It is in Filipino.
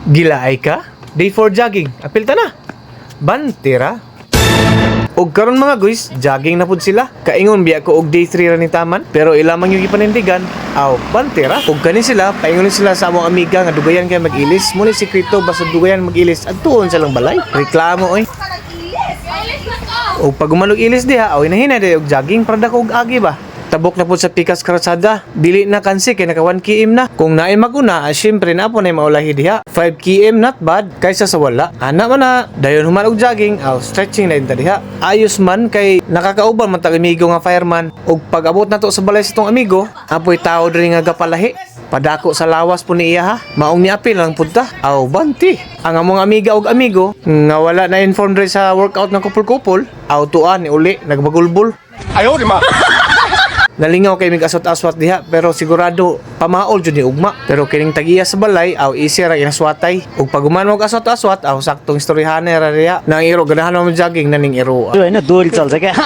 Gilaay ka? Day 4 jogging. Apil ta na. Bantira. Og karon mga guys, jogging na pud sila. Kaingon biya ko og day 3 ra ni taman, pero ilamang yung ipanindigan. Aw, bantira. Og kani sila, paingon sila sa among amiga nga dugayan kay mag-ilis. Muna sikreto basta dugayan mag-ilis at tuon sa lang balay. Reklamo oy. Og pag umalog ilis diha, aw hinahina day og jogging para dako og agi ba. Tabok na po sa pikas karasada. Dili na kansi kay naka 1 km na. Kung naay maguna, syempre na po na maulahi diha. 5 km not bad kaysa sa wala. Ana man na dayon human og jogging, aw stretching na ta diha. Ayos man kay nakakauban man tag amigo nga fireman. Og pag abot na to sa balay sa tong amigo, apoy tao diri nga gapalahi. Padako sa lawas po ni iya ha. Maong ni apil lang punta. Aw banti. Ang among amiga og amigo nga wala na informed rin sa workout ng kupol-kupol, aw tuan ni uli nagbagulbol. Ayaw di ma. Nalingaw kay mig aswat-aswat diha pero sigurado pamaol jud ni ugma. Pero kining tagiya sa balay aw easy ra inaswatay. Ug pag human mo aswat-aswat aw saktong istoryahan ra diha. Nang iro ganahan mo jogging naning iro. जो है ना 2 साल से क्या